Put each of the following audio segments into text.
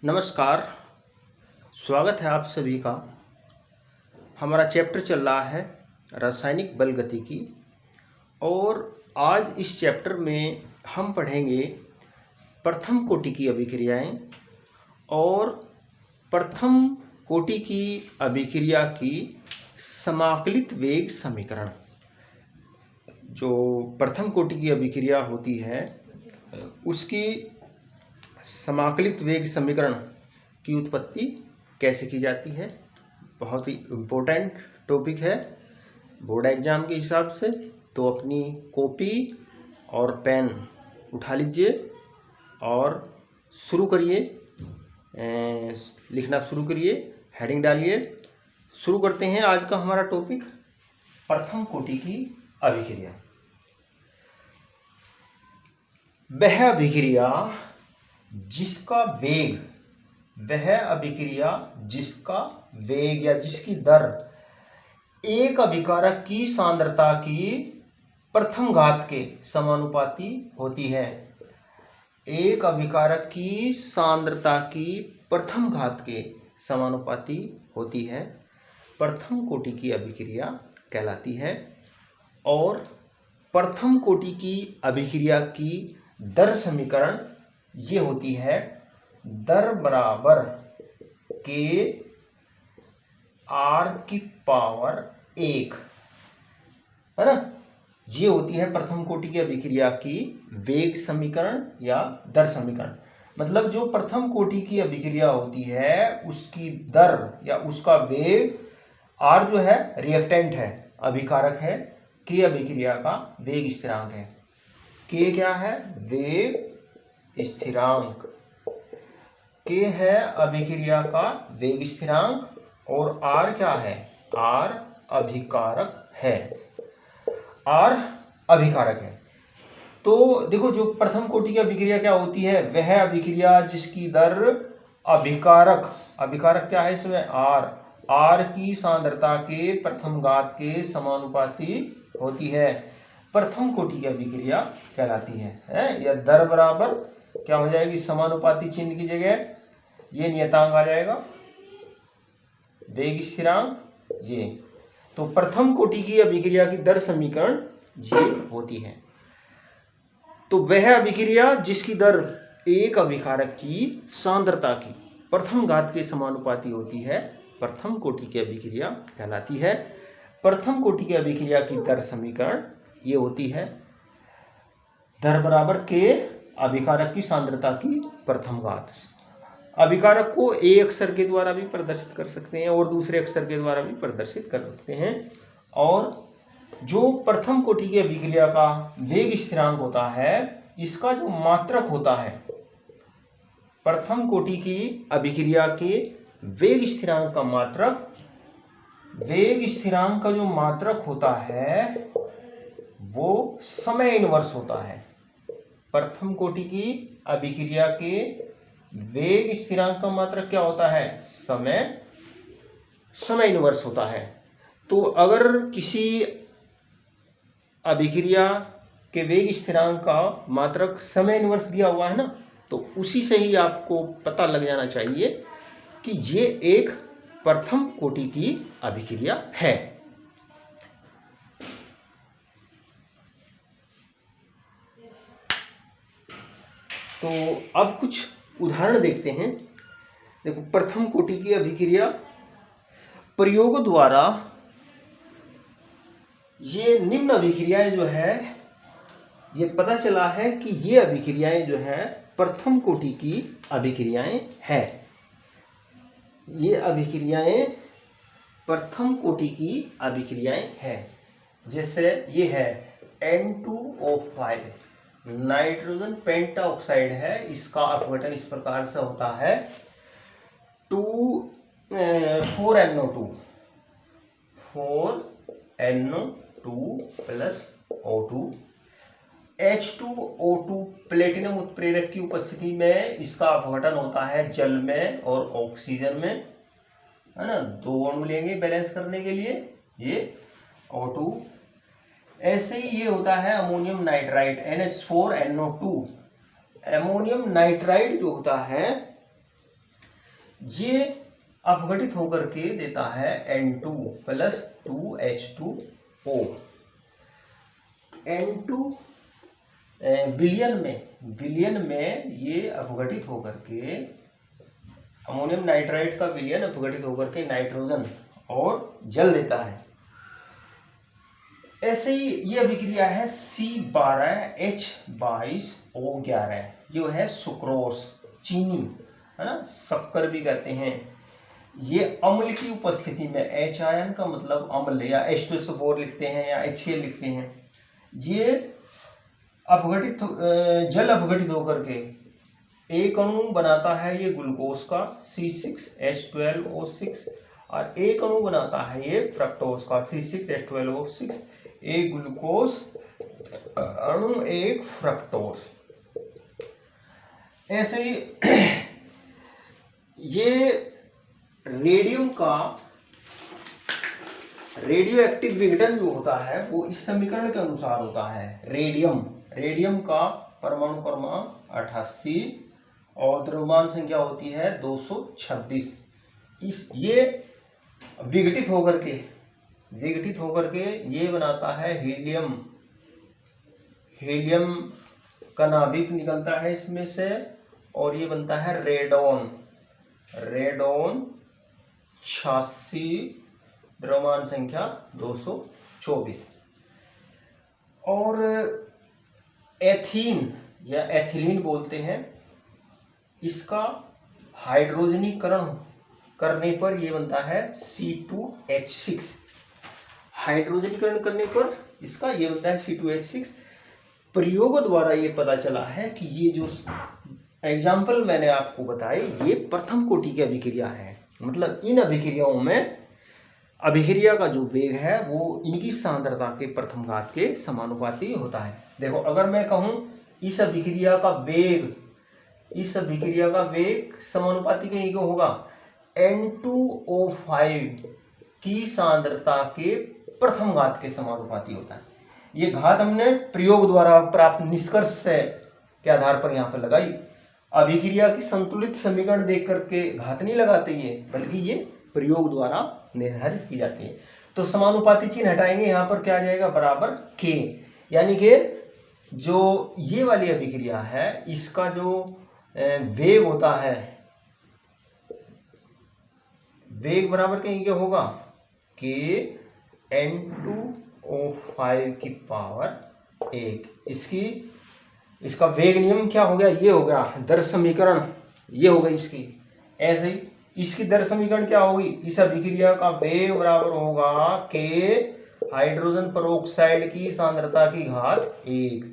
नमस्कार। स्वागत है आप सभी का। हमारा चैप्टर चल रहा है रासायनिक बल गतिकी और आज इस चैप्टर में हम पढ़ेंगे प्रथम कोटि की अभिक्रियाएं और प्रथम कोटि की अभिक्रिया की समाकलित वेग समीकरण। जो प्रथम कोटि की अभिक्रिया होती है उसकी समाकलित वेग समीकरण की उत्पत्ति कैसे की जाती है, बहुत ही इम्पोर्टेंट टॉपिक है बोर्ड एग्जाम के हिसाब से। तो अपनी कॉपी और पेन उठा लीजिए और शुरू करिए, लिखना शुरू करिए, हेडिंग डालिए। शुरू करते हैं आज का हमारा टॉपिक प्रथम कोटि की अभिक्रिया। वह अभिक्रिया जिसका वेग या जिसकी दर एक अभिकारक की सांद्रता की प्रथम घात के समानुपाती होती है। एक अभिकारक की सांद्रता की प्रथम घात के समानुपाती होती है, प्रथम कोटि की अभिक्रिया कहलाती है। और प्रथम कोटि की अभिक्रिया की दर समीकरण ये होती है, दर बराबर के r की पावर 1, है ना। ये होती है प्रथम कोटि की अभिक्रिया की वेग समीकरण या दर समीकरण। मतलब जो प्रथम कोटि की अभिक्रिया होती है उसकी दर या उसका वेग, r जो है रिएक्टेंट है, अभिकारक है, k अभिक्रिया का वेग स्थिरांक है। k क्या है? वेग स्थिरांक। k है अभिक्रिया का वेग स्थिरांक और r क्या है? r अभिकारक है। r अभिकारक है। तो देखो, जो प्रथम कोटि की अभिक्रिया क्या होती है? वह अभिक्रिया जिसकी दर अभिकारक क्या है इसमें? r की सांद्रता के प्रथम घात के समानुपाती होती है, प्रथम कोटि की अभिक्रिया कहलाती है। यह दर बराबर क्या हो जाएगी? समानुपाती चिन्ह की जगह ये नियतांक आ जाएगा, वेग स्थिरांक ये। तो प्रथम कोटि की अभिक्रिया की दर समीकरण ये होती है। तो वह अभिक्रिया जिसकी दर एक अभिकारक की सांद्रता की प्रथम घात के समानुपाती होती है, प्रथम कोटि की अभिक्रिया कहलाती है। प्रथम कोटि की अभिक्रिया की दर समीकरण ये होती है, दर बराबर के अभिकारक की सांद्रता की प्रथम घात। अभिकारक को एक अक्षर के द्वारा भी प्रदर्शित कर सकते हैं और दूसरे अक्षर के द्वारा भी प्रदर्शित कर सकते हैं। और जो प्रथम कोटि की अभिक्रिया का वेग स्थिरांक होता है, इसका जो मात्रक होता है, प्रथम कोटि की अभिक्रिया के वेग स्थिरांक का जो मात्रक होता है वो समय इनवर्स होता है। प्रथम कोटि की अभिक्रिया के वेग स्थिरांक का मात्रक क्या होता है? समय इनवर्स होता है। तो अगर किसी अभिक्रिया के वेग स्थिरांक का मात्रक समय इनवर्स दिया हुआ है ना, तो उसी से ही आपको पता लग जाना चाहिए कि ये एक प्रथम कोटि की अभिक्रिया है। तो अब कुछ उदाहरण देखते हैं। देखो, प्रथम कोटि की अभिक्रिया प्रयोग द्वारा ये निम्न अभिक्रियाएं जो है, ये पता चला है कि ये अभिक्रियाएं जो है प्रथम कोटि की अभिक्रियाएं हैं। ये अभिक्रियाएं प्रथम कोटि की अभिक्रियाएं हैं। जैसे ये है N2O5, नाइट्रोजन पेंटाऑक्साइड है। इसका अपघटन इस प्रकार से होता है 4NO2 plus O2। H2O2 platinum उत्प्रेरक की उपस्थिति में इसका अपघटन होता है जल में और ऑक्सीजन में, है ना। दो अणु लेंगे बैलेंस करने के लिए, ये O2। ऐसे ही ये होता है ammonium nitride NH4NO2। Ammonium nitride जो होता है ये अपघटित होकर के देता है N2 प्लस 2H2O। N2 विलयन में ये अपघटित होकर के अमोनियम नाइट्राइड का विलयन अपघटित होकर के नाइट्रोजन और जल देता है। ऐसे ही ये अभिक्रिया है C12H22O11, जो है सुक्रोस, चीनी, है ना, शक्कर भी कहते हैं। ये अम्ल की उपस्थिति में, H आयन का मतलब अम्ल, या H2SO4 लिखते हैं या HCl लिखते हैं, ये अपघटित जल अपघटित होकर के एक अणु बनाता है ये ग्लूकोज का C6H12O6, और एक अणु बनाता है ये फ्रक्टोज का C6H12O6, एक ग्लूकोज अणु एक फ्रक्टोज। ऐसे ही ये रेडियम का रेडियो एक्टिव विघटन जो होता है वो इस समीकरण के अनुसार होता है। रेडियम का परमाणु क्रमांक 88 और द्रव्यमान संख्या होती है 226। ये विघटित होकर के ये बनाता है हीलियम का नाभिक निकलता है इसमें से, और ये बनता है रेडोन 86, द्रव्यमान संख्या 224। और एथीन या एथिलीन बोलते हैं, इसका हाइड्रोजनीकरण करने पर ये बनता है C2H6। हाइड्रोजनीकरण करने पर इसका ये बनता है C2H6। प्रयोग द्वारा ये पता चला है कि ये जो एग्जाम्पल मैंने आपको बताई ये प्रथम कोटि की अभिक्रिया है। मतलब इन अभिक्रियाओं में अभिक्रिया का जो वेग है वो इनकी सांद्रता के प्रथम घात के समानुपाती होता है। देखो, अगर मैं कहूँ इस अभिक्रिया का वेग समानुपाती कहीं को होगा N2O5 की सांद्रता के प्रथम घात के समानुपाती होता है। ये घात हमने प्रयोग द्वारा प्राप्त निष्कर्ष के आधार पर यहाँ पर लगाई। अभिक्रिया की संतुलित समीकरण देख करके घात नहीं लगाते ये, बल्कि ये प्रयोग द्वारा निर्धारित की जाती है। तो समानुपाती चिन्ह हटाएंगे, यहाँ पर क्या आ जाएगा, बराबर K। यानी कि जो ये वाली अभिक्रिया है इसका जो वेग होता है, वेग बराबर कहीं क्या होगा, K N2O5 की पावर 1। इसका वेग नियम क्या हो गया, ये हो गया दर समीकरण, ये हो गई इसकी। ऐसे ही इसकी दर समीकरण क्या होगी, इस अभिक्रिया का वेग बराबर होगा K हाइड्रोजन पेरोक्साइड की सांद्रता की घात 1।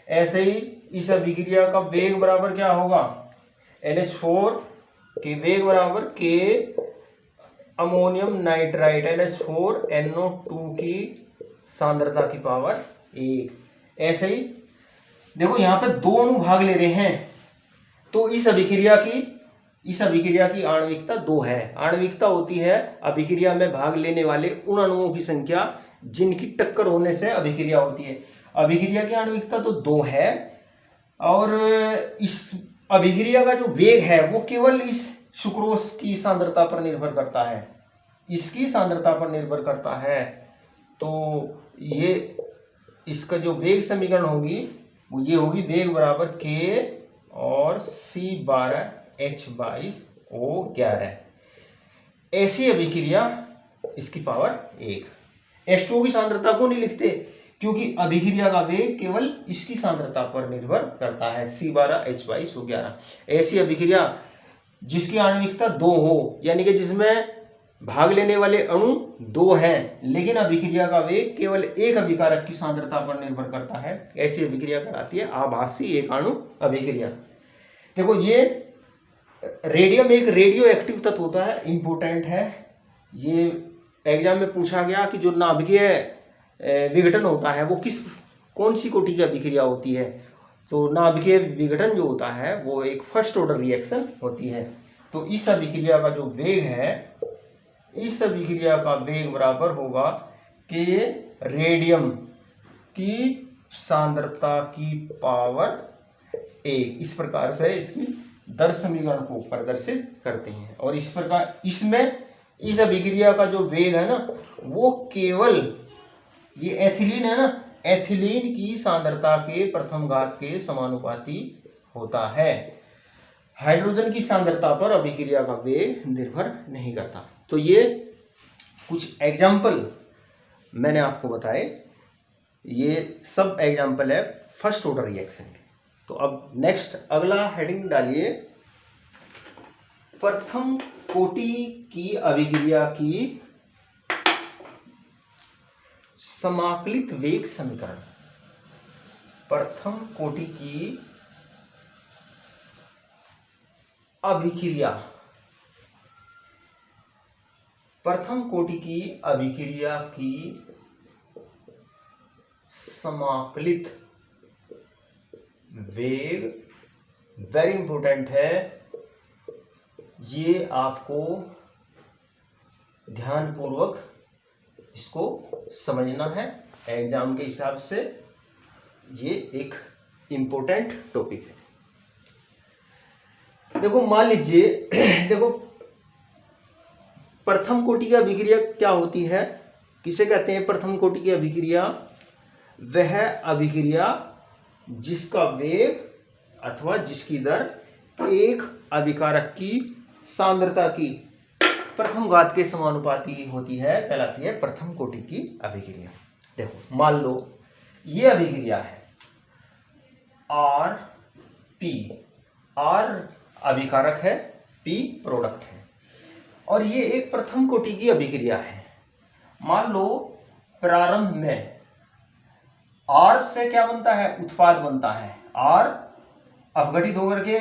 ऐसे ही इस अभिक्रिया का वेग बराबर क्या होगा, NH4 के वेग बराबर K अमोनियम नाइट्राइड NH4NO2 की सांद्रता की पावर 1। ऐसे ही देखो यहाँ पे दो अणु भाग ले रहे हैं, तो इस अभिक्रिया की आणविकता 2 है। आणविकता होती है अभिक्रिया में भाग लेने वाले उन अणुओं की संख्या जिनकी टक्कर होने से अभिक्रिया होती है। अभिक्रिया की आणविकता तो 2 है, और इस अभिक्रिया का जो वेग है वो केवल इस सुक्रोज की सांद्रता पर निर्भर करता है, इसकी सांद्रता पर निर्भर करता है। तो ये इसका जो वेग समीकरण होगी वो ये होगी, वेग बराबर K और C12H22O11। ऐसी अभिक्रिया इसकी पावर 1। H2O की सांद्रता को नहीं लिखते क्योंकि अभिक्रिया का वेग केवल इसकी सांद्रता पर निर्भर करता है, C12H22O11। ऐसी अभिक्रिया जिसकी आणविकता 2 हो, यानी कि जिसमें भाग लेने वाले अणु 2 हैं, लेकिन अभिक्रिया का वेग केवल एक अभिकारक की सांद्रता पर निर्भर करता है, ऐसी अभिक्रिया कहलाती है आभासी एक अणु अभिक्रिया। देखो, ये रेडियम एक रेडियो एक्टिव तत्व होता है, इंपोर्टेंट है। ये एग्जाम में पूछा गया कि जो नाभिकीय विघटन होता है वो कौन सी कोटि की अभिक्रिया होती है। तो नाभिकीय विघटन जो होता है वो एक फर्स्ट ऑर्डर रिएक्शन होती है। तो इस अभिक्रिया का जो वेग है, इस अभिक्रिया का वेग बराबर होगा कि रेडियम की सांद्रता की पावर 1। इस प्रकार से इसकी दर समीकरण को प्रदर्शित करते हैं। और इस प्रकार इसमें इस अभिक्रिया का जो वेग है ना, वो केवल ये एथिलीन है ना, एथिलीन की सांद्रता के प्रथम घात के समानुपाती होता है। हाइड्रोजन की सांद्रता पर अभिक्रिया का वेग निर्भर नहीं करता। तो ये कुछ एग्जाम्पल मैंने आपको बताए, ये सब एग्जाम्पल है फर्स्ट ऑर्डर रिएक्शन के। तो अब नेक्स्ट अगला हेडिंग डालिए, प्रथम कोटि की अभिक्रिया की समाकलित वेग समीकरण। प्रथम कोटि की अभिक्रिया, प्रथम कोटि की अभिक्रिया की समाकलित वेग, वेरी इंपॉर्टेंट है, ये आपको ध्यानपूर्वक इसको समझना है। एग्जाम के हिसाब से ये एक इम्पोर्टेंट टॉपिक है। देखो मान लीजिए, देखो प्रथम कोटि की अभिक्रिया क्या होती है, किसे कहते हैं प्रथम कोटि की अभिक्रिया? वह अभिक्रिया जिसका वेग अथवा जिसकी दर एक अभिकारक की सांद्रता की प्रथम घात के समानुपाती होती है, कहलाती है प्रथम कोटि की अभिक्रिया। देखो मान लो ये अभिक्रिया है आर पी, आर अभिकारक है, पी प्रोडक्ट है, और ये एक प्रथम कोटि की अभिक्रिया है। मान लो प्रारंभ में आर से क्या बनता है? उत्पाद बनता है। आर अपघटित होकर के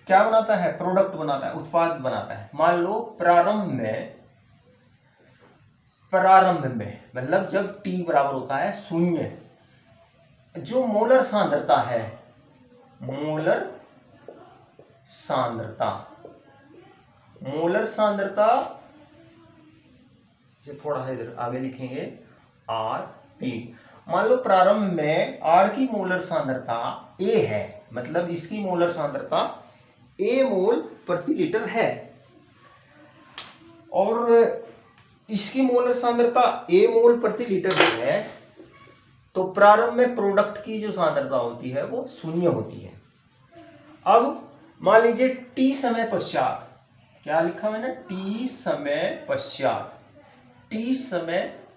क्या बनाता है? प्रोडक्ट बनाता है, उत्पाद बनाता है। मान लो प्रारंभ में मतलब जब टी बराबर होता है 0, जो मोलर सांद्रता है, मोलर सांद्रता से थोड़ा इधर आगे लिखेंगे आर पी। मान लो प्रारंभ में आर की मोलर सांद्रता ए है, मतलब इसकी मोलर सांद्रता ए मोल प्रति लीटर है, और इसकी मोलर सांद्रता ए मोल प्रति लीटर है, तो प्रारंभ में प्रोडक्ट की जो सांद्रता होती है वो 0 होती है। अब मान लीजिए टी समय पश्चात, क्या लिखा मैंने? टी समय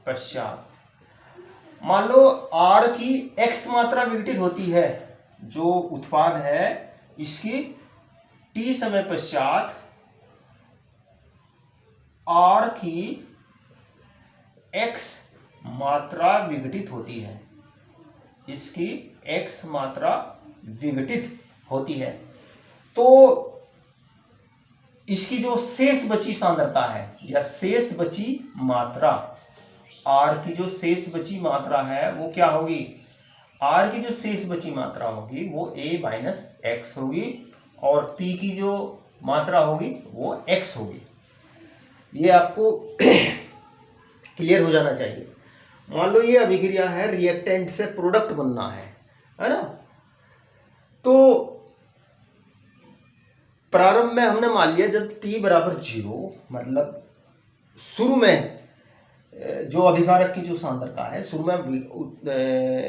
पश्चात मान लो आर की एक्स मात्रा विघटित होती है, जो उत्पाद है इसकी टी समय पश्चात आर की एक्स मात्रा विघटित होती है, इसकी एक्स मात्रा विघटित होती है, तो इसकी जो शेष बची सांद्रता है या शेष बची मात्रा, आर की जो शेष बची मात्रा है वो क्या होगी? आर की जो शेष बची मात्रा होगी वो a माइनस एक्स होगी, और पी की जो मात्रा होगी वो x होगी। ये आपको क्लियर हो जाना चाहिए। मान लो ये अभिक्रिया है, रिएक्टेंट से प्रोडक्ट बनना है ना? तो प्रारंभ में हमने मान लिया जब t बराबर 0, मतलब शुरू में जो अभिकारक की जो सांद्रता है, शुरू में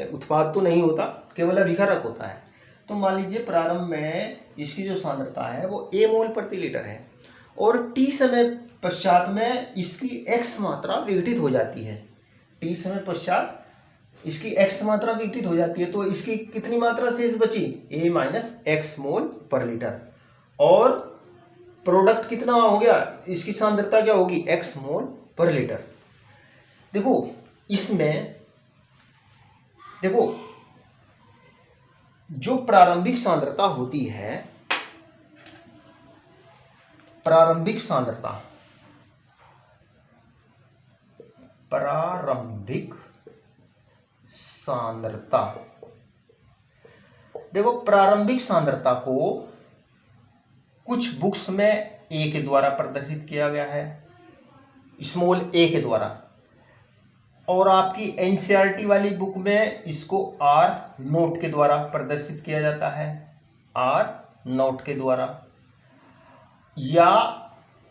उत्पाद तो नहीं होता, केवल अभिकारक होता है। तो मान लीजिए प्रारंभ में इसकी जो सांद्रता है वो a मोल प्रति लीटर है, और t समय पश्चात में इसकी x मात्रा विघटित हो जाती है। t समय पश्चात इसकी x मात्रा विघटित हो जाती है, तो इसकी कितनी मात्रा शेष बची? a माइनस एक्स मोल पर लीटर, और प्रोडक्ट कितना हो गया? इसकी सांद्रता क्या होगी? x मोल पर लीटर। देखो इसमें देखो जो प्रारंभिक सांद्रता होती है, प्रारंभिक सांद्रता देखो प्रारंभिक सांद्रता को कुछ बुक्स में ए के द्वारा प्रदर्शित किया गया है, स्मॉल ए के द्वारा, और आपकी एनसीईआरटी वाली बुक में इसको आर नोट के द्वारा प्रदर्शित किया जाता है, आर नोट के द्वारा। या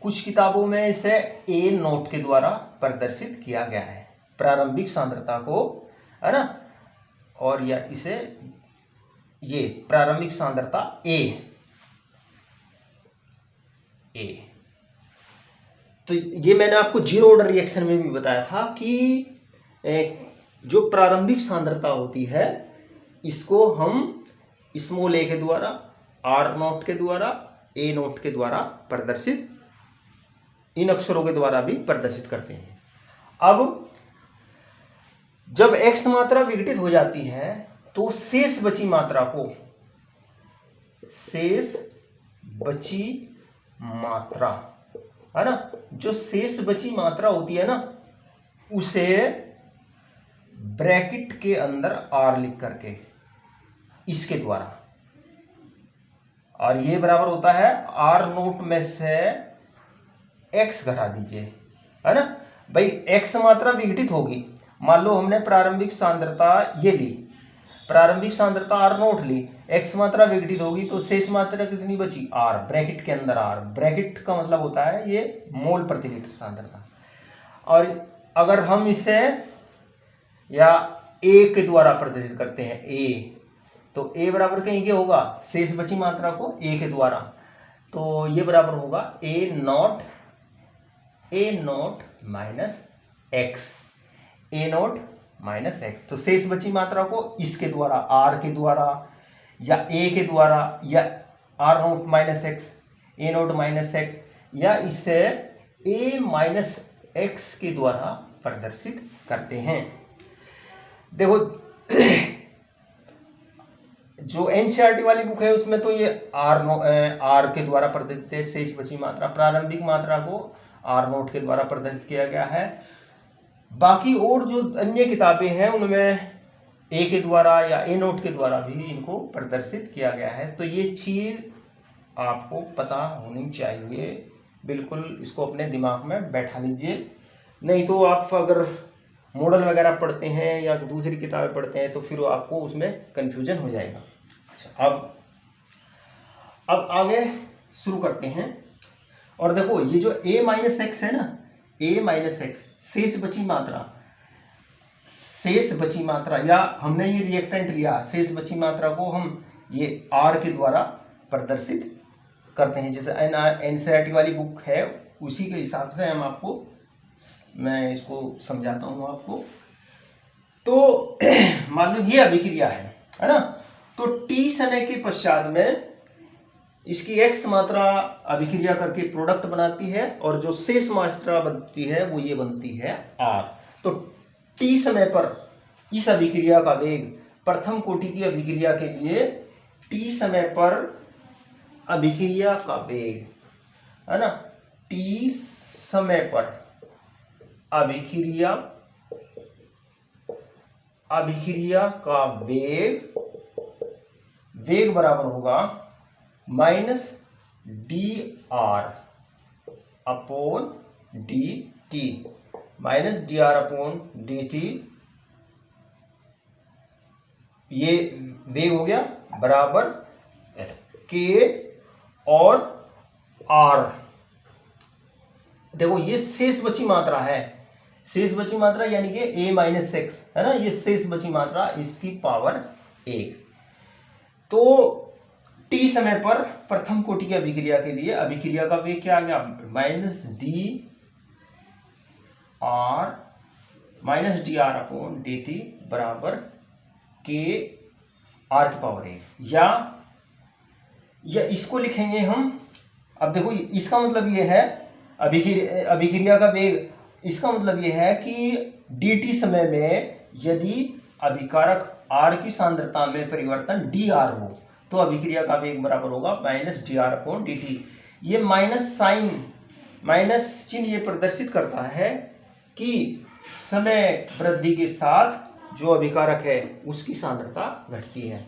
कुछ किताबों में इसे ए नोट के द्वारा प्रदर्शित किया गया है, प्रारंभिक सांद्रता को, है ना। और या इसे ये प्रारंभिक सांद्रता ए तो ये मैंने आपको जीरो ऑर्डर रिएक्शन में भी बताया था कि जो प्रारंभिक सांद्रता होती है इसको हम स्मॉल ए के द्वारा, आर नोट के द्वारा, ए नोट के द्वारा प्रदर्शित, इन अक्षरों के द्वारा भी प्रदर्शित करते हैं। अब जब एक्स मात्रा विघटित हो जाती है तो शेष बची मात्रा को, शेष बची मात्रा, है ना, जो शेष बची मात्रा होती है ना, उसे ब्रैकेट के अंदर आर लिख करके इसके द्वारा, और ये बराबर होता है आर नोट में से एक्स घटा दीजिए, है ना भाई। एक्स मात्रा विघटित होगी, मान लो हमने प्रारंभिक सांद्रता ये ली, प्रारंभिक सांद्रता आर नोट ली, एक्स मात्रा विघटित होगी तो शेष मात्रा कितनी बची, आर, ब्रैकेट के अंदर आर, ब्रैकेट का मतलब होता है ये मोल प्रति लीटर सांद्रता। और अगर हम इसे या ए के द्वारा प्रदर्शित करते हैं, ए, तो ए बराबर कहीं क्या होगा, शेष बची मात्रा को ए के द्वारा, तो ये बराबर होगा ए naught minus X, A naught minus x. तो शेष बची मात्रा को इसके द्वारा, आर के द्वारा या ए के द्वारा या R naught minus X, A naught minus X, या इसे ए माइनस एक्स के द्वारा प्रदर्शित करते हैं। देखो जो एनसीईआरटी वाली बुक है उसमें तो ये आर के द्वारा प्रदर्शित है शेष बची मात्रा, प्रारंभिक मात्रा को आर नोट के द्वारा प्रदर्शित किया गया है। बाकी और जो अन्य किताबें हैं उनमें ए के द्वारा या ए नोट के द्वारा भी इनको प्रदर्शित किया गया है। तो ये चीज़ आपको पता होनी चाहिए, बिल्कुल इसको अपने दिमाग में बैठा लीजिए, नहीं तो आप अगर मॉडल वगैरह पढ़ते हैं या दूसरी किताबें पढ़ते हैं तो फिर आपको उसमें कन्फ्यूजन हो जाएगा। अच्छा, अब आगे शुरू करते हैं। और देखो ये जो a माइनस एक्स है ना, a माइनस एक्स शेष बची मात्रा, या हमने ये रिएक्टेंट लिया, शेष बची मात्रा को हम ये r के द्वारा प्रदर्शित करते हैं। जैसे एनसीईआरटी वाली बुक है उसी के हिसाब से मैं इसको समझाता हूँ आपको। तो मान लो ये अभिक्रिया है ना, तो t समय के पश्चात में इसकी x मात्रा अभिक्रिया करके प्रोडक्ट बनाती है और जो शेष मात्रा बनती है वो ये बनती है r। तो t समय पर इस अभिक्रिया का वेग, प्रथम कोटि की अभिक्रिया के लिए t समय पर अभिक्रिया का वेग, है ना, t समय पर अभिक्रिया का वेग बराबर होगा minus dr upon dt, minus dr upon dt, ये वेग हो गया बराबर k और r। देखो ये शेष बची मात्रा है, शेष बची मात्रा यानी कि a माइनस एक्स, है ना, ये शेष बची मात्रा इसकी पावर 1। तो t समय पर प्रथम कोटि की अभिक्रिया के लिए अभिक्रिया का वेग क्या आ गया, माइनस dr अपॉन dt बराबर k r की पावर 1, या इसको लिखेंगे हम। अब देखो इसका मतलब ये है अभिक्रिया का वेग, इसका मतलब ये है कि dt समय में यदि अभिकारक r की सांद्रता में परिवर्तन dr हो तो अभिक्रिया का वेग बराबर होगा माइनस dr अपॉन dt। ये माइनस चिन्ह ये प्रदर्शित करता है कि समय वृद्धि के साथ जो अभिकारक है उसकी सांद्रता घटती है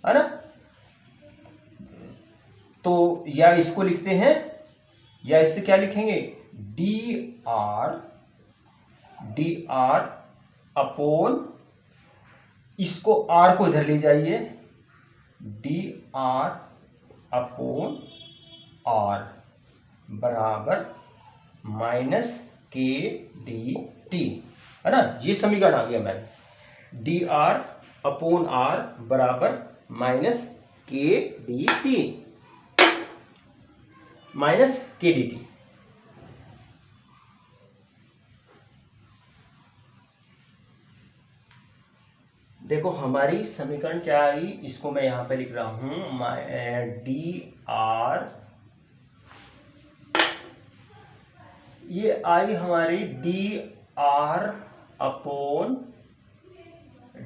ना। तो या इसको लिखते हैं, या इससे क्या लिखेंगे, dr अपॉन, इसको r को इधर ले जाइए, dr अपॉन r, बराबर माइनस के डी टी, है ना। ये समीकरण आ गया ma'am, D R upon R बराबर minus K D T, minus K D T. देखो हमारी समीकरण क्या आई, इसको मैं यहां पे लिख रहा हूं, डी आर, ये आई हमारी D R upon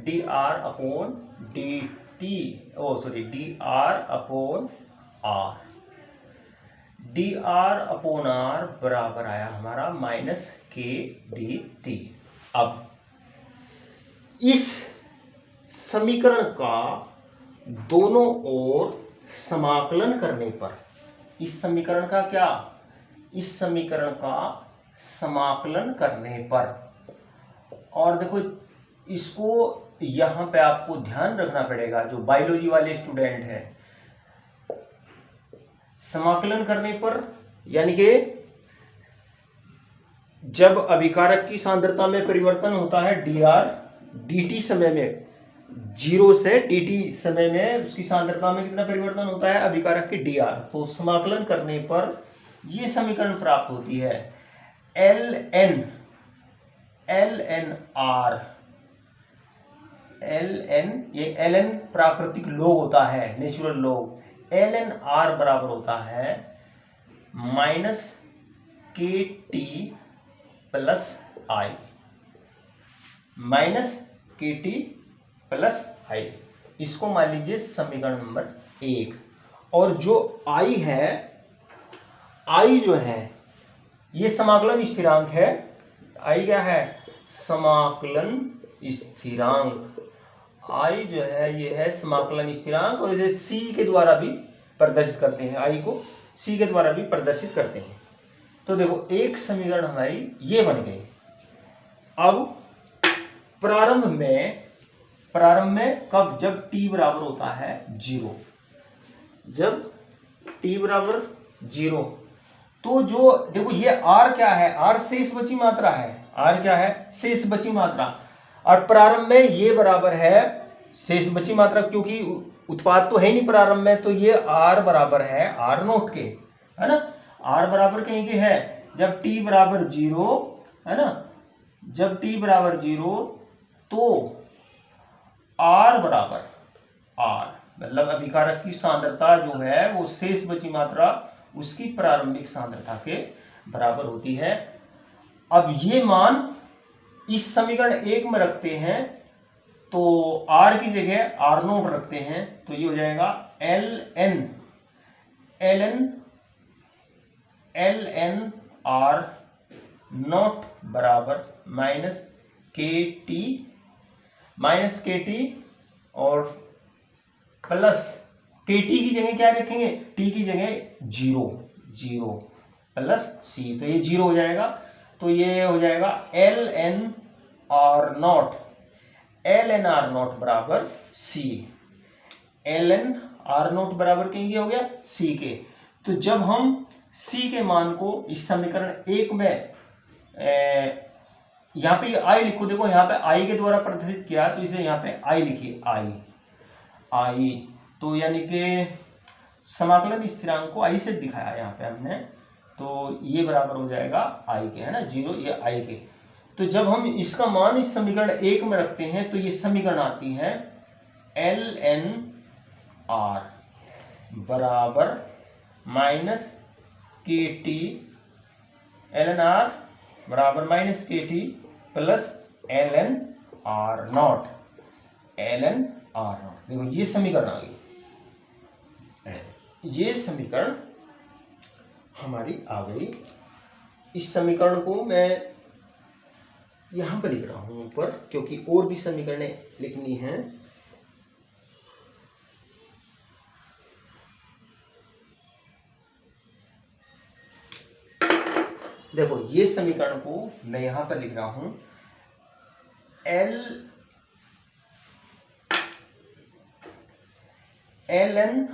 D T, oh sorry D R upon R, D R upon R बराबर आया हमारा माइनस के डी टी। अब इस समीकरण का दोनों ओर समाकलन करने पर, इस समीकरण का क्या, इस समीकरण का समाकलन करने पर, और देखो इसको यहां पे आपको ध्यान रखना पड़ेगा, जो बायोलॉजी वाले स्टूडेंट हैं, समाकलन करने पर यानी कि जब अभिकारक की सांद्रता में परिवर्तन होता है डी आर डी टी समय में, 0 से डी टी समय में उसकी सांद्रता में कितना परिवर्तन होता है अभिकारक की डी आर, तो समाकलन करने पर ये समीकरण प्राप्त होती है, L N R, L N, ये एल एन प्राकृतिक लोग होता है, नेचुरल लोग, एल एन आर बराबर होता है माइनस के टी प्लस आई, माइनस के टी प्लस आई। इसको मान लीजिए समीकरण नंबर 1। और जो आई है, आई जो है ये समाकलन स्थिरांक है, आई क्या है, समाकलन स्थिरांक, आई जो है ये है समाकलन स्थिरांक, और इसे सी के द्वारा भी प्रदर्शित करते हैं, आई को सी के द्वारा भी प्रदर्शित करते हैं। तो देखो एक समीकरण हमारी ये बन गई। अब प्रारंभ में कब, जब t बराबर होता है 0, जब t बराबर 0, तो जो देखो ये r क्या है, r शेष बची मात्रा है, r क्या है, शेष बची मात्रा, और प्रारंभ में ये बराबर है शेष बची मात्रा, क्योंकि उत्पाद तो है नहीं प्रारंभ में, तो ये r बराबर है r नोट के, है ना, r बराबर कहीं के है, जब t बराबर 0, है ना, जब t बराबर 0 तो r बराबर r, मतलब अभिकारक की सांद्रता जो है वो शेष बची मात्रा उसकी प्रारंभिक सांद्रता के बराबर होती है। अब ये मान इस समीकरण 1 में रखते हैं, तो r की जगह r नोट रखते हैं, तो ये हो जाएगा एल एन आर नोट बराबर माइनस के टी और प्लस के टी की जगह क्या रखेंगे, टी की जगह 0 प्लस सी, तो ये 0 हो जाएगा, तो ये हो जाएगा एल एन आर नोट बराबर सी, एल एन आर नोट बराबर कहीं हो गया सी के। तो जब हम सी के मान को इस समीकरण 1 में यहाँ पे आई लिखो, देखो यहाँ पे आई के द्वारा प्रदर्शित किया, तो इसे यहाँ पे आई लिखिए, आई, तो यानी कि समाकलन स्थिरांक को आई से दिखाया यहाँ पे हमने, तो ये बराबर हो जाएगा आई के, है ना, 0, ये आई के। तो जब हम इसका मान इस समीकरण 1 में रखते हैं, तो ये समीकरण आती है एल एन आर बराबर minus K T, L N R बराबर minus K T plus L N R naught, देखो ये समीकरण आ गई, ये समीकरण हमारी आ गई। इस समीकरण को मैं यहां पर लिख रहा हूं ऊपर, क्योंकि और भी समीकरणें लिखनी हैं। देखो ये समीकरण को मैं यहां पर लिख रहा हूं, L N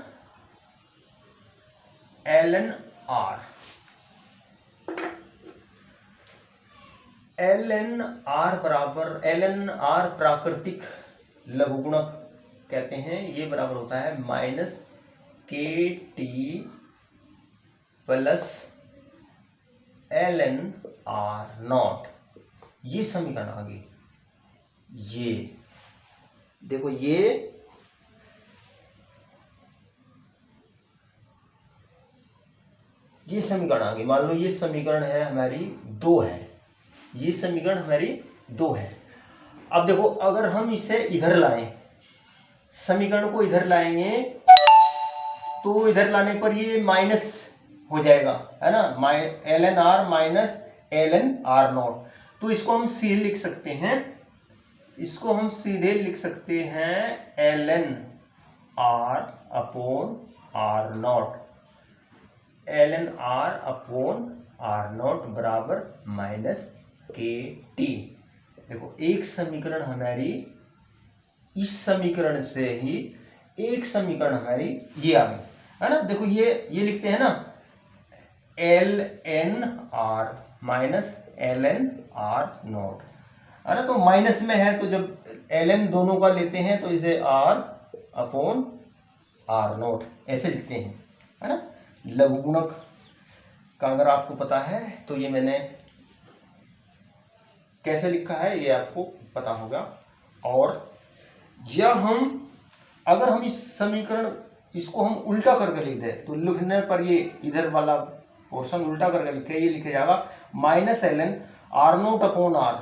R ln r प्राकृतिक लघुगुणक कहते हैं, ये बराबर होता है minus K T plus ln r not. ये समीकरण आ गई। ये देखो, ये समीकरण आ गई। मान लो ये समीकरण है हमारी 2 है, ये समीकरण हमारी 2 है। अब देखो, अगर हम इसे इधर लाएं, समीकरण को इधर लाएंगे तो इधर लाने पर ये माइनस हो जाएगा, है ना, ln r minus ln r not. तो इसको हम सीधे लिख सकते हैं, इसको हम सीधे लिख सकते हैं ln r upon r not, ln r upon r not बराबर माइनस के टी। देखो, एक समीकरण हमारी इस समीकरण से ही एक समीकरण हमारी ये आ गई, है ना। देखो, ये लिखते हैं ना ln r minus ln r not, है ना। तो माइनस में है तो जब ln दोनों का लेते हैं तो इसे r अपॉन r नॉट ऐसे लिखते हैं, है ना। लघुगुणक का अगर आपको पता है तो ये मैंने कैसे लिखा है ये आपको पता होगा। और या अगर हम इस समीकरण इसको हम उल्टा करके लिख दें तो लिखने पर ये इधर वाला पोर्शन उल्टा करके लिखे, ये लिखा जाएगा minus ln r naught upon r।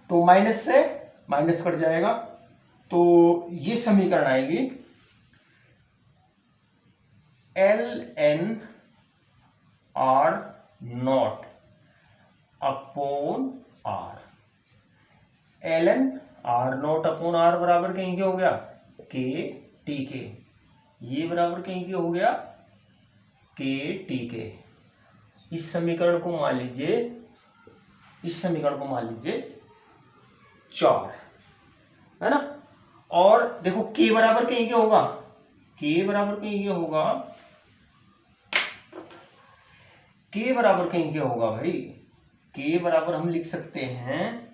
तो माइनस से माइनस कट जाएगा, तो ये समीकरण आएगी ln r not upon r। ln r not upon r बराबर कहीं क्या हो गया, के टी के। ये बराबर कहीं क्या हो गया, के टी के। इस समीकरण को मान लीजिए, इस समीकरण को मान लीजिए 4, है ना। और देखो, k बराबर कहीं क्या होगा, k बराबर कहीं क्या होगा, k बराबर कहीं क्या होगा भाई, k बराबर हम लिख सकते हैं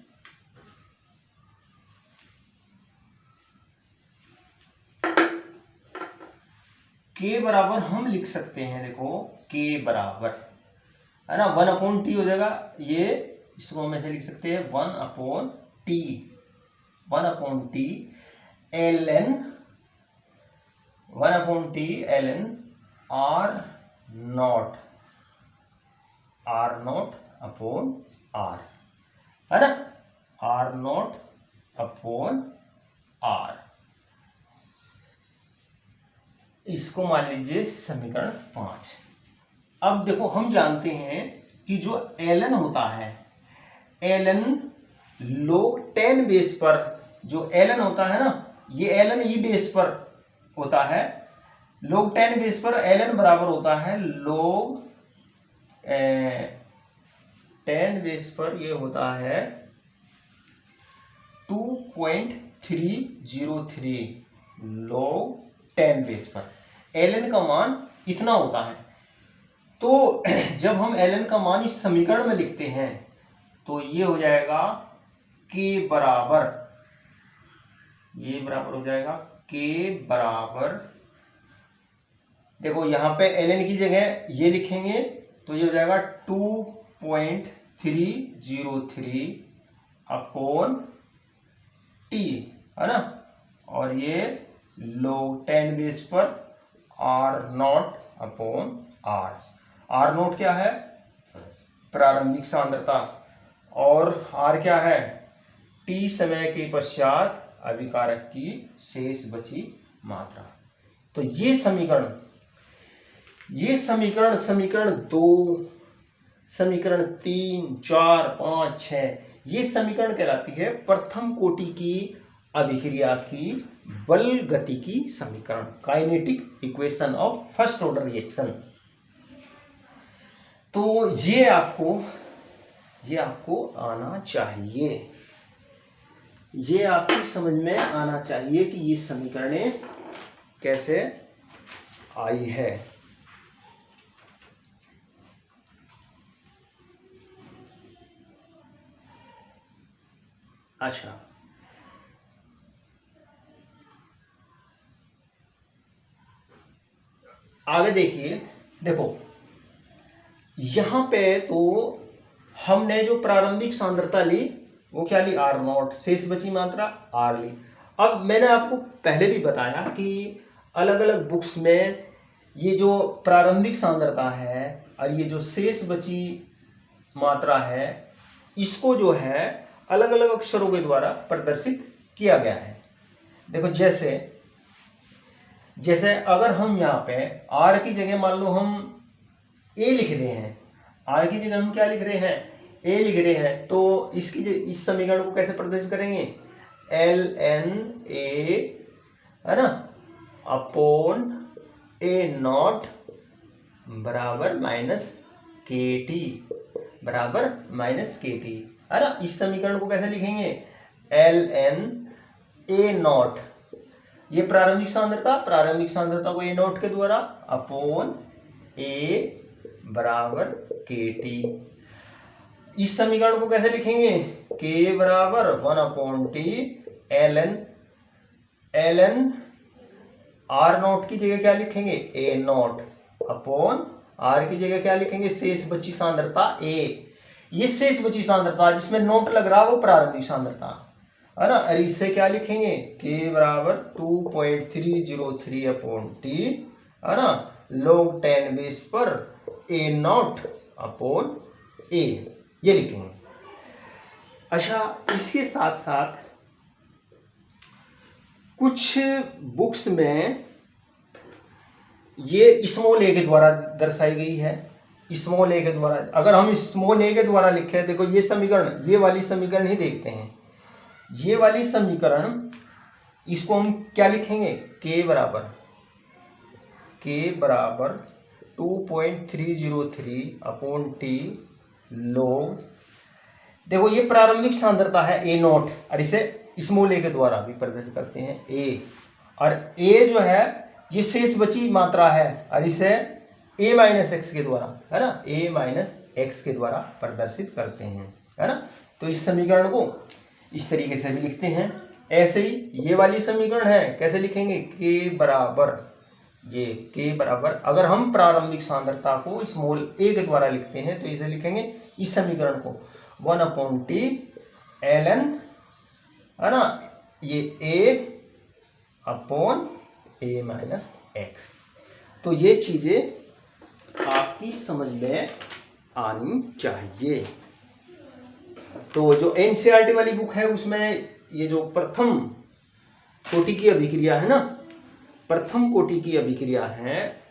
k बराबर हम लिख सकते हैं, देखो k बराबर, है ना, 1 अपॉन टी हो जाएगा। ये इसको हम ऐसे लिख सकते हैं 1 upon T, 1 upon T ln, 1 upon T ln r not, r not upon r, है ना, r नॉट अपॉन r। इसको मान लीजिए समीकरण 5। अब देखो, हम जानते हैं कि जो ln होता है, ln log 10 बेस पर, जो ln होता है ना, ये ln ई बेस पर होता है। log 10 बेस पर ln बराबर होता है log 10 बेस पर ये होता है 2.303 log 10 बेस पर। ln का मान इतना होता है। तो जब हम ln का मान इस समीकरण में लिखते हैं तो ये हो जाएगा k बराबर, ये बराबर हो जाएगा k बराबर, देखो यहाँ पे ln की जगह ये लिखेंगे तो ये हो जाएगा 2.303 अपॉन t, है ना। और ये log 10 बेस पर r not upon r। r not क्या है, प्रारंभिक सांद्रता, और r क्या है, t समय के पश्चात अभिकारक की शेष बची मात्रा। तो ये समीकरण समीकरण 2, समीकरण 3, 4, 5, 6, ये समीकरण कहलाती है प्रथम कोटि की अभिक्रिया की बल गति की समीकरण, kinetic equation of first order reaction. तो ये आपको आना चाहिए, ये आपकी समझ में आना चाहिए कि ये समीकरणें कैसे आई है। अच्छा, आगे देखिए, देखो यहाँ पे तो हमने जो प्रारंभिक सांद्रता ली वो क्या ली, आर नॉट, शेष बची मात्रा आर ली। अब मैंने आपको पहले भी बताया कि अलग अलग बुक्स में ये जो प्रारंभिक सांद्रता है और ये जो शेष बची मात्रा है, इसको जो है अलग अलग अक्षरों के द्वारा प्रदर्शित किया गया है। देखो जैसे अगर हम यहाँ पे आर की जगह मान लो हम ए लिख रहे हैं, आर की जगह हम क्या लिख रहे हैं, ए लिख रहे हैं, तो इस समीकरण को कैसे प्रदर्शित करेंगे, एल एन ए, है ना, अपॉन ए नॉट बराबर माइनस के टी, बराबर माइनस के टी, है ना। इस समीकरण को कैसे लिखेंगे, एल एन ए नॉट, ये प्रारंभिक सांद्रता को ए नॉट के द्वारा अपॉन ए बराबर के टी। इस समीकरण को कैसे लिखेंगे, के बराबर 1/t L N R not की जगह क्या लिखेंगे, ए नॉट, अपॉन आर की जगह क्या लिखेंगे, शेष बची सांद्रता ए। ये शेष बची सांद्रता जिसमें नोट लग रहा है वो प्रारंभिक सांद्रता, है ना। और इससे क्या लिखेंगे, के बराबर 2.303/t, है ना, log 10 बेस पर ए नॉट अपॉन ए, ये लिखेंगे। अच्छा, इसके साथ साथ कुछ बुक्स में ये स्मॉल ए के द्वारा दर्शाई गई है, स्मॉल ए के द्वारा। अगर हम स्मॉल ए के द्वारा लिखे, देखो ये समीकरण, ये वाली समीकरण ही देखते हैं, ये वाली समीकरण, इसको हम क्या लिखेंगे, के बराबर 2.303/t log, देखो ये प्रारंभिक सांद्रता है ए नॉट, और इसे स्मॉल ए के द्वारा भी प्रदर्शित करते हैं ए, और ए जो है ये शेष बची मात्रा है, और इसे ए माइनस एक्स के द्वारा, है ना, ए माइनस एक्स के द्वारा प्रदर्शित करते हैं, है ना। तो इस समीकरण को इस तरीके से भी लिखते हैं। ऐसे ही ये वाली समीकरण है, कैसे लिखेंगे, के बराबर, अगर हम प्रारंभिक सांद्रता को स्मॉल ए के द्वारा लिखते हैं तो इसे लिखेंगे, इस समीकरण को 1/t ln, है ना, ये a upon A minus x. तो ये चीजें आपकी समझ में आनी चाहिए। तो जो एनसीईआरटी वाली बुक है उसमें ये जो प्रथम कोटि की अभिक्रिया है ना, प्रथम कोटि की अभिक्रिया है,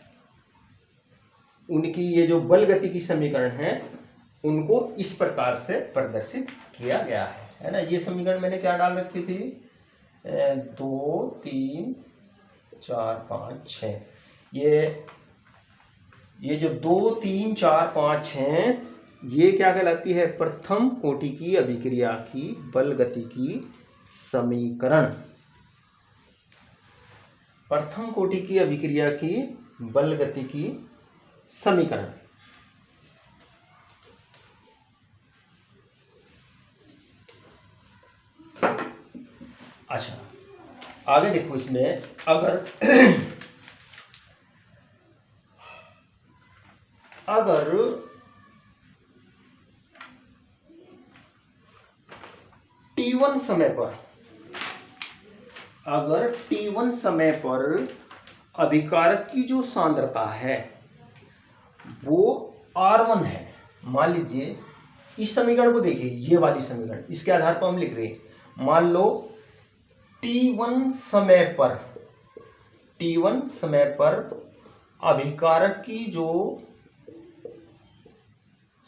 उनकी ये जो बल गति की समीकरण है उनको इस प्रकार से प्रदर्शित किया गया है ना। ये समीकरण मैंने क्या डाल रखी थी, 2 3 4 5 6, ये जो 2 3 4 5 6 ये क्या कहलाती है, प्रथम कोटि की अभिक्रिया की बल गति की समीकरण, प्रथम कोटि की अभिक्रिया की बल गति की समीकरण। अच्छा, आगे देखो, इसमें अगर T1 समय पर, अगर T1 समय पर अभिकारक की जो सांद्रता है वो R1 है, मान लीजिए इस समीकरण को देखिए, ये वाली समीकरण, इसके आधार पर हम लिख रहे हैं, मान लो T1 समय पर अभिकारक की जो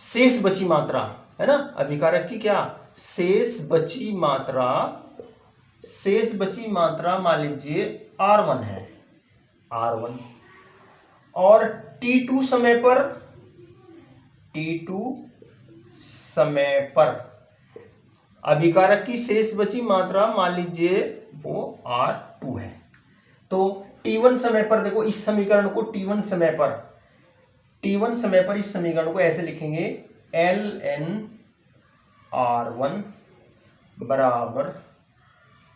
शेष बची मात्रा है ना, अभिकारक की क्या शेष बची मात्रा मान लीजिए R1 है, R1, और T2 समय पर अभिकारक की शेष बची मात्रा मान लीजिए वो R2 है। तो T1 समय पर, देखो इस समीकरण को T1 समय पर इस समीकरण को ऐसे लिखेंगे, ln R1 बराबर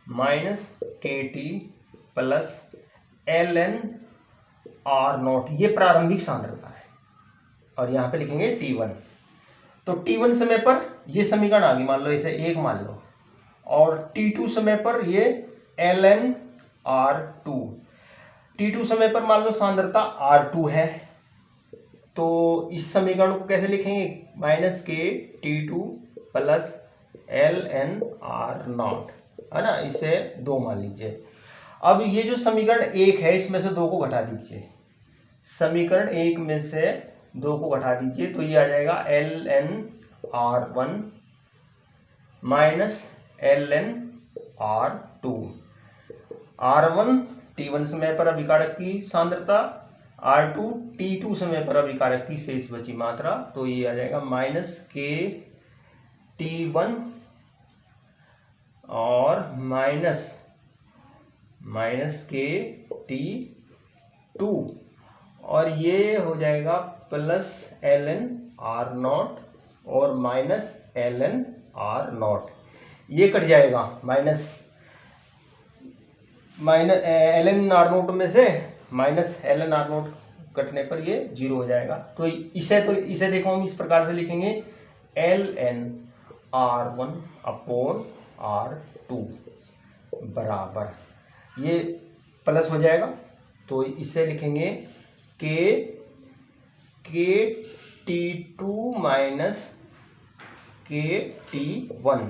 minus K T plus L N R naught, ये प्रारंभिक सांद्रता है। और यहाँ पे लिखेंगे T1। तो T1 समय पर ये समीकरण आ गई, मान लो इसे 1 मान लो, और T2 समय पर ये ln R2। T2 समय पर मान लो सांद्रता R2 है, तो इस समीकरण को कैसे लिखेंगे, माइनस के T2 प्लस ln R0, है ना, इसे 2 मान लीजिए। अब ये जो समीकरण 1 है इसमें से 2 को घटा दीजिए, समीकरण 1 में से 2 को घटा दीजिए, तो ये आ जाएगा ln R1 minus ln R2। R1 T1 समय पर अभिकारक की सांद्रता, R2 T2 समय पर अभिकारक की शेष बची मात्रा, तो ये आ जाएगा माइनस के T1 और माइनस के T2, और ये हो जाएगा प्लस ln R0 और माइनस ln R0, ये कट जाएगा, माइनस ln R0 में से माइनस ln R0 कटने पर ये 0 हो जाएगा। तो इसे देखो हम इस प्रकार से लिखेंगे ln R1 अपॉन R2 बराबर, ये प्लस हो जाएगा, तो इसे लिखेंगे के T2 माइनस के T1,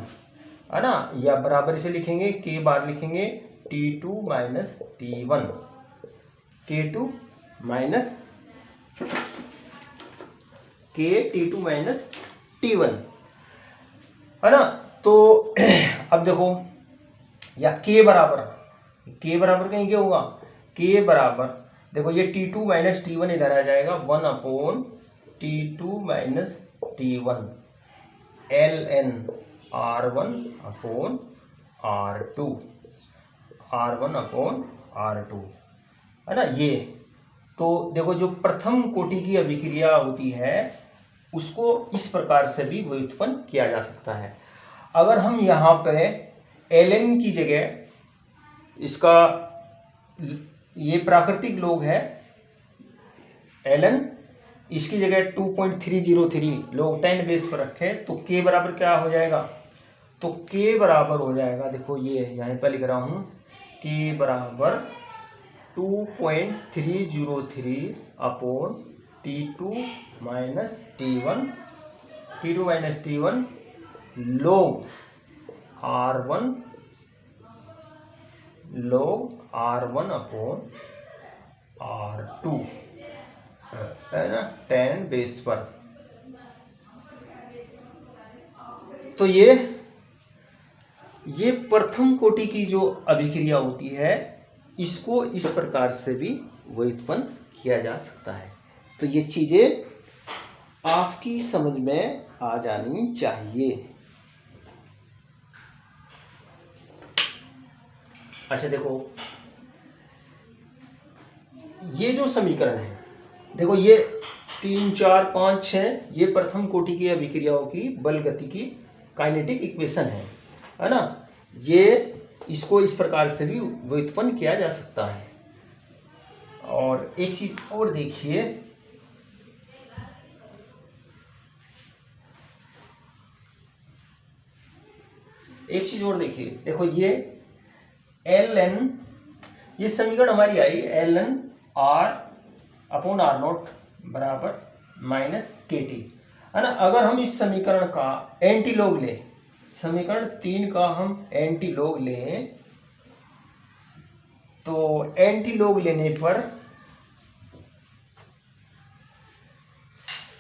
है ना, या बराबर इसे लिखेंगे के बाद लिखेंगे T2 minus T1, K2 minus के T2 माइनस T1, है ना। तो अब देखो, या के बराबर कहीं क्या होगा, के बराबर देखो ये T2 माइनस T1 इधर आ जाएगा, 1 upon T2 minus T1 ln R1 upon R2, R1 upon R2, है ना। ये तो देखो जो प्रथम कोटि की अभिक्रिया होती है उसको इस प्रकार से भी व्युत्पन्न किया जा सकता है। अगर हम यहाँ पे ln की जगह, इसका ये प्राकृतिक लॉग है ln, इसकी जगह 2.303 log 10 बेस पर रखे, तो k बराबर क्या हो जाएगा, तो k बराबर हो जाएगा, देखो ये यहाँ पर लिख रहा हूँ, k बराबर 2.303 upon T2 minus T1 log R1 upon R2, है ना, 10 बेस पर। तो ये प्रथम कोटि की जो अभिक्रिया होती है इसको इस प्रकार से भी व्युत्पन्न किया जा सकता है। तो ये चीजें आपकी समझ में आ जानी चाहिए। अच्छा देखो, ये जो समीकरण है, देखो ये 3, 4, 5, 6 ये प्रथम कोटि की अभिक्रियाओं की बल गति की काइनेटिक इक्वेशन है ना। ये इसको इस प्रकार से भी व्युत्पन्न किया जा सकता है। और एक चीज और देखिए, देखो ये ln, ये समीकरण हमारी आई ln R अपॉन R0 बराबर माइनस KT, है ना। अगर हम इस समीकरण का एंटीलॉग लें, समीकरण 3 का हम एंटीलॉग लें, तो एंटीलॉग लेने पर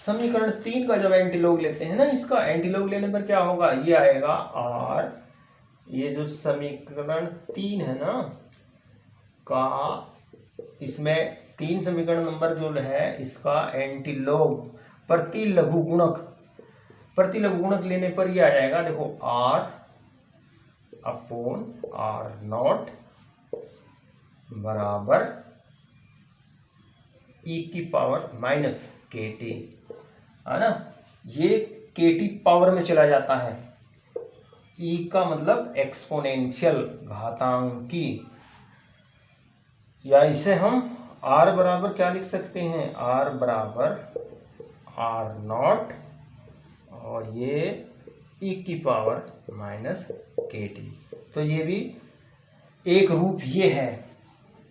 समीकरण 3 का जब एंटीलॉग लेते हैं ना, इसका एंटीलॉग लेने पर क्या होगा, ये आएगा R, ये जो समीकरण 3 है ना का, इसमें 3 समीकरण नंबर जो है इसका एंटीलॉग प्रति लघुगुणक लेने पर ये आ जाएगा, देखो R अपॉन R0 बराबर e की पावर माइनस KT, है ना। ये KT पावर में चला जाता है, ई का मतलब एक्सपोनेंशियल, घातांकी, या इसे हम आर बराबर क्या लिख सकते हैं, आर बराबर आर नॉट और ये ई की पावर माइनस के टी। तो ये भी एक रूप ये है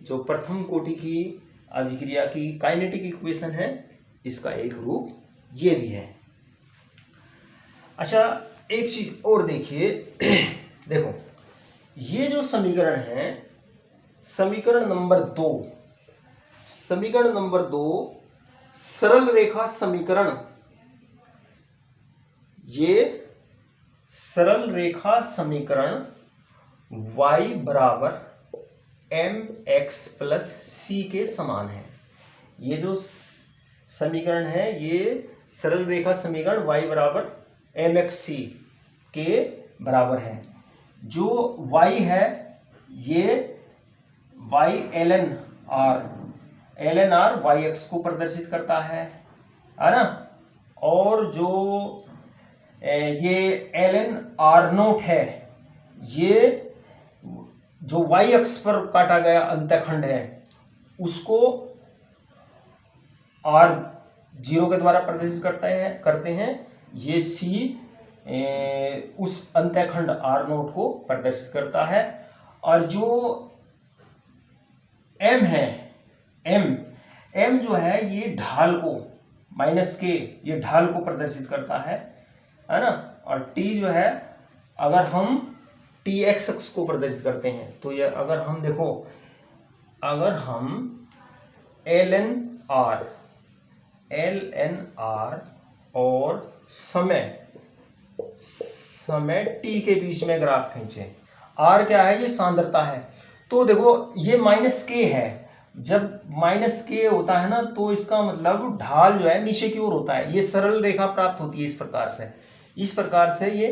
जो प्रथम कोटि की अभिक्रिया की काइनेटिक इक्वेशन है, इसका एक रूप ये भी है। अच्छा, एक चीज और देखिए, देखो ये जो समीकरण है, समीकरण नंबर 2, समीकरण नंबर 2 सरल रेखा समीकरण, ये सरल रेखा समीकरण y बराबर mx प्लस सी के समान है। ये जो समीकरण है ये सरल रेखा समीकरण y बराबर mx c के बराबर है। जो y है ये y ln r yx को प्रदर्शित करता है ना, और जो ये ln r नोट है, ये जो y अक्ष पर काटा गया अंतःखंड है उसको r0 के द्वारा प्रदर्शित करते हैं। ये c उस अंतःखंड r0 को प्रदर्शित करता है, और जो m है, m जो है ये ढाल को माइनस के, ये ढाल को प्रदर्शित करता है ना, और t जो है अगर हम tx अक्ष को प्रदर्शित करते हैं तो ये अगर हम देखो, अगर हम ln r और समय t के बीच में ग्राफ खींचे, r क्या है, ये सांद्रता है। तो देखो ये माइनस के है, जब माइनस के होता है ना तो इसका मतलब ढाल जो है नीचे की ओर होता है। ये सरल रेखा प्राप्त होती है इस प्रकार से ये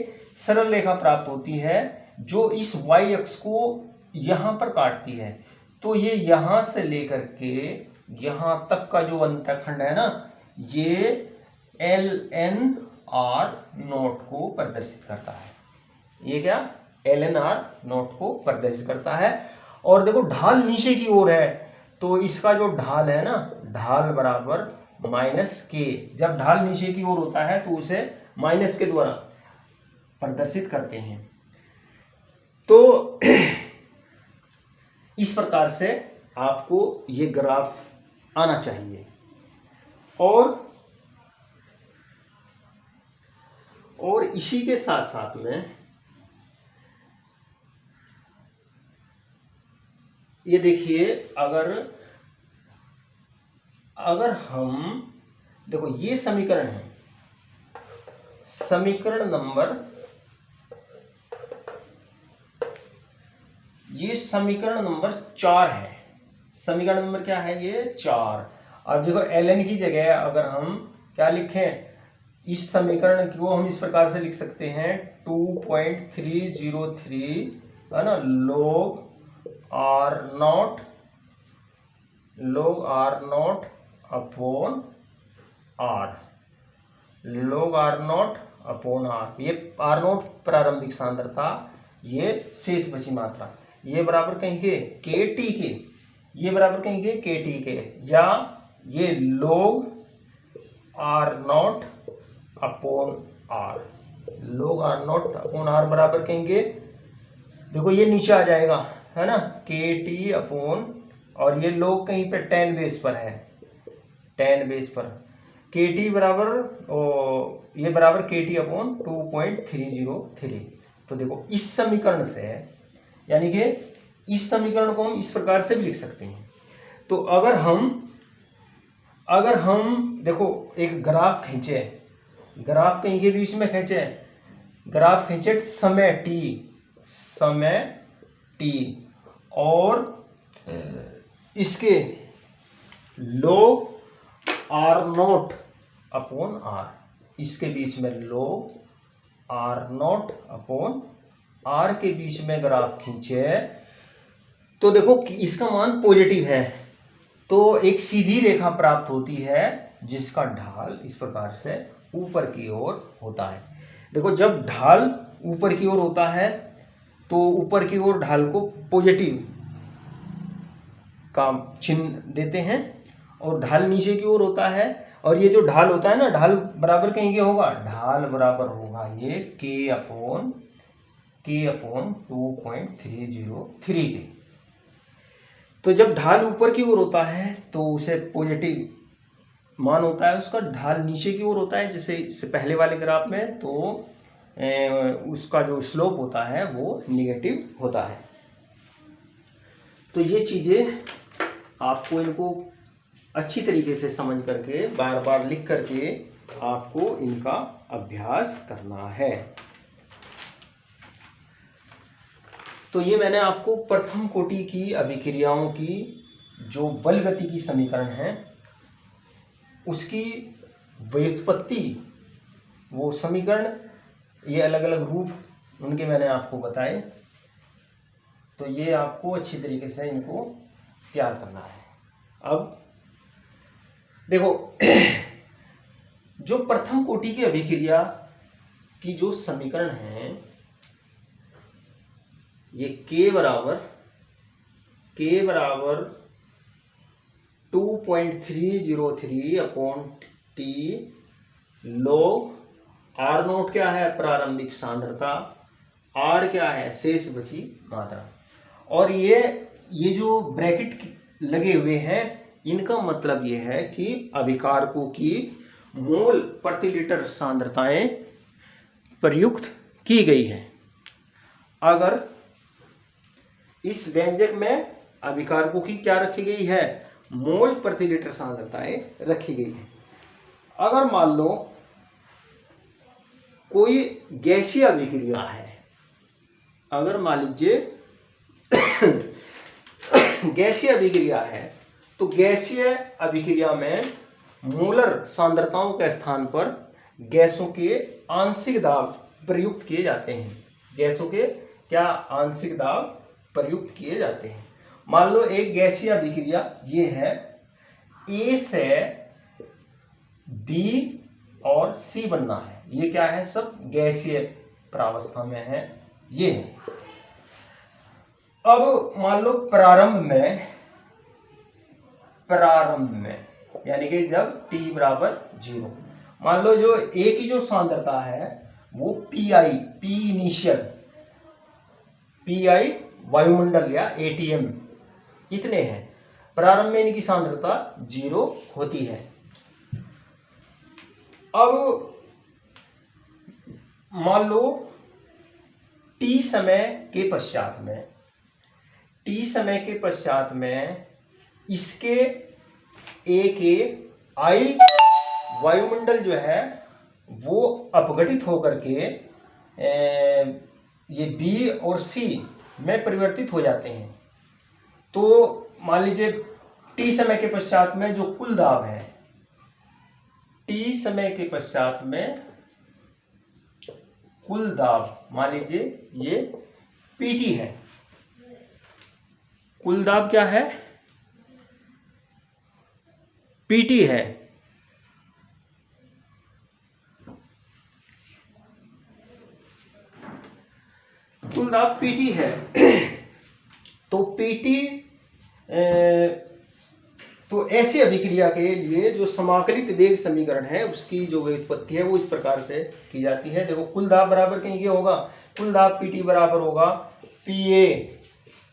सरल रेखा प्राप्त होती है जो इस y अक्ष को यहाँ पर काटती है। तो ये यहाँ से लेकर के यहाँ तक का जो अंतःखंड है ना, ये ln r नोट को प्रदर्शित करता है। ये क्या, ln r नोट को प्रदर्शित करता है। और देखो ढाल नीचे की ओर है तो इसका जो ढाल है ना, ढाल बराबर माइनस के। जब ढाल नीचे की ओर होता है तो उसे माइनस के द्वारा प्रदर्शित करते हैं। तो इस प्रकार से आपको ये ग्राफ आना चाहिए। और इसी के साथ साथ में ये देखिए, अगर हम देखो ये समीकरण है, समीकरण नंबर, ये समीकरण नंबर 4 है। समीकरण नंबर क्या है, ये 4। अब देखो ln की जगह अगर हम क्या लिखें, इस समीकरण को हम इस प्रकार से लिख सकते हैं 2.303 है ना, log r not upon r, log r not upon r। ये r नॉट प्रारंभिक सांद्रता, ये शेष बची मात्रा, ये बराबर कहेंगे kT के, ये बराबर कहेंगे kT के, या ये log r not upon r, log r not upon r बराबर कहेंगे, देखो ये नीचे आ जाएगा है ना, kT अपॉन, और ये log कहीं पे 10 बेस पर है, 10 बेस पर, kT बराबर ये बराबर kT अपॉन 2.303। तो देखो इस समीकरण से, यानी कि इस समीकरण को हम इस प्रकार से भी लिख सकते हैं। तो अगर हम देखो एक ग्राफ खींचे, ग्राफ कहीं के बीच में खींचे, ग्राफ खींचे समय t और इसके log r not upon r, इसके बीच में log r not upon r के बीच में ग्राफ खींचे, तो देखो कि इसका मान पॉजिटिव है, तो एक सीधी रेखा प्राप्त होती है जिसका ढाल इस प्रकार से ऊपर की ओर होता है। देखो जब ढाल ऊपर की ओर होता है तो ऊपर की ओर ढाल को पॉजिटिव का चिन्ह देते हैं, और ढाल नीचे की ओर होता है, और ये जो ढाल होता है ना, ढाल बराबर कहीं के होगा, ढाल बराबर होगा ये k अपॉन 2.303 के। तो जब ढाल ऊपर की ओर होता है तो उसे पॉजिटिव मान होता है उसका, ढाल नीचे की ओर होता है जैसे इससे पहले वाले ग्राफ में, तो उसका जो स्लोप होता है वो निगेटिव होता है। तो ये चीज़ें आपको इनको अच्छी तरीके से समझ करके बार बार लिख करके आपको इनका अभ्यास करना है। तो ये मैंने आपको प्रथम कोटि की अभिक्रियाओं की जो बल गति की समीकरण है उसकी व्युत्पत्ति, वो समीकरण, ये अलग अलग रूप उनके मैंने आपको बताए। तो ये आपको अच्छी तरीके से इनको तैयार करना है। अब देखो जो प्रथम कोटि की अभिक्रिया की जो समीकरण है, ये k बराबर 2.303 upon T log r note क्या है, प्रारंभिक सांद्रता, r क्या है, शेष बची मात्रा। और ये जो ब्रैकेट लगे हुए हैं इनका मतलब ये है कि अभिकारकों की मोल प्रति लीटर सांद्रताएं प्रयुक्त की गई है। अगर इस व्यंजक में अभिकारकों की क्या रखी गई है, मोल प्रति लीटर सांद्रताएं रखी गई है। अगर मान लो कोई गैसीय अभिक्रिया है, अगर मान लीजिए गैसीय अभिक्रिया है, तो गैसीय अभिक्रिया में मोलर सांद्रताओं के स्थान पर गैसों के आंशिक दाब प्रयुक्त किए जाते हैं। गैसों के क्या आंशिक दाब प्रयुक्त किए जाते हैं। मान लो एक गैसीय अभिक्रिया ये है, ए से बी और सी बनना है, ये क्या है, सब गैसीय प्रावस्था में है, ये है। अब मान लो प्रारंभ में यानी कि जब t बराबर 0, मान लो जो A की जो सांद्रता है वो पी इनिशियल, पी वायुमंडल या एटीएम इतने हैं, प्रारंभ में इनकी सांद्रता 0 होती है। अब मान लो t समय के पश्चात में इसके A के I वायुमंडल जो है वो अपघटित होकर के ये B और C में परिवर्तित हो जाते हैं। तो मान लीजिए T समय के पश्चात में जो कुल दाब है, T समय के पश्चात में कुल दाब मान लीजिए ये PT है। कुल दाब क्या है, PT है। कुल दाब PT है। तो PT तो ऐसी अभिक्रिया के लिए जो समाकलित वेग समीकरण है उसकी जो व्युत्पत्ति है वो इस प्रकार से की जाती है। देखो कुल दाब बराबर कहीं ये होगा, कुल दाब PT बराबर होगा PA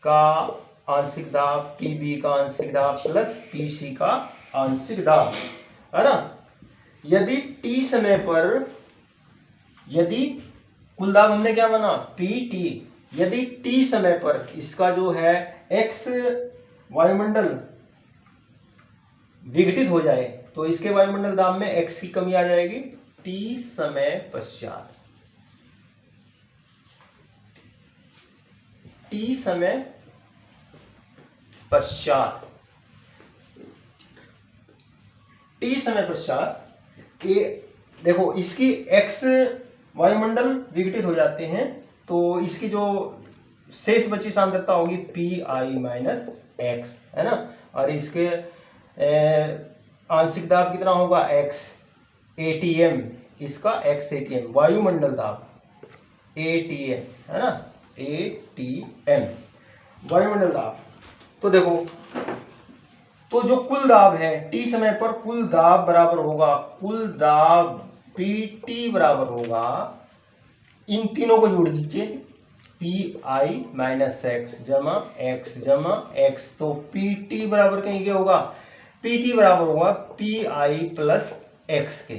का आंशिक दाब, PB का आंशिक दाब प्लस PC का आंशिक दाब, है ना। यदि t समय पर, यदि कुल दाब हमने क्या माना PT, यदि t समय पर इसका जो है x वायुमंडल विघटित हो जाए तो इसके वायुमंडल दाब में x की कमी आ जाएगी। t समय पश्चात, t समय पश्चात ये देखो इसकी x वायुमंडल विघटित हो जाते हैं तो इसकी जो शेष बची सांद्रता होगी Pi माइनस x, है ना। और इसके आंशिक दाब कितना होगा x ATM, इसका x ATM वायुमंडल दाब, ATM, है ना, ATM वायुमंडल दाब। तो देखो, तो जो कुल दाब है T समय पर, कुल दाब बराबर होगा, कुल दाब PT बराबर होगा, इन तीनों को जोड़ दीजिए, PI माइनस एक्स जमा एक्स, तो PT बराबर कहीं क्या होगा, PT बराबर होगा PI प्लस एक्स के,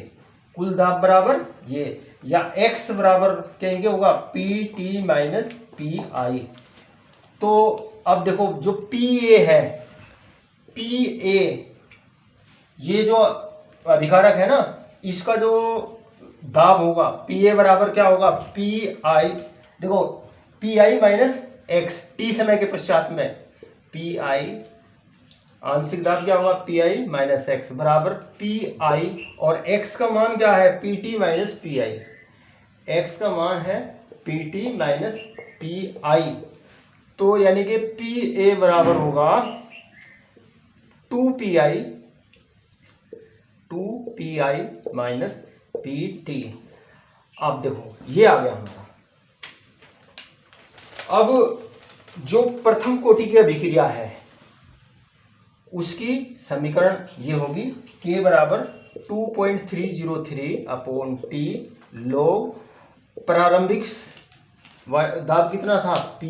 कुल दाब बराबर ये, या X बराबर कहीं क्या होगा, PT माइनस PI। तो अब देखो जो PA है, PA ये जो अभिकारक है ना, इसका जो दाब होगा PA बराबर क्या होगा, PI, देखो PI माइनस एक्स T समय के पश्चात में, PI आंशिक दाब क्या होगा, PI माइनस एक्स बराबर PI, और x का मान क्या है, PT माइनस PI, x का मान है PT माइनस PI। तो यानी कि PA बराबर होगा 2PI माइनस PT। अब देखो ये आ गया हमारा। अब जो प्रथम कोटि की अभिक्रिया है उसकी समीकरण ये होगी, K बराबर 2.303 अपॉन T log प्रारंभिक दाब कितना था, P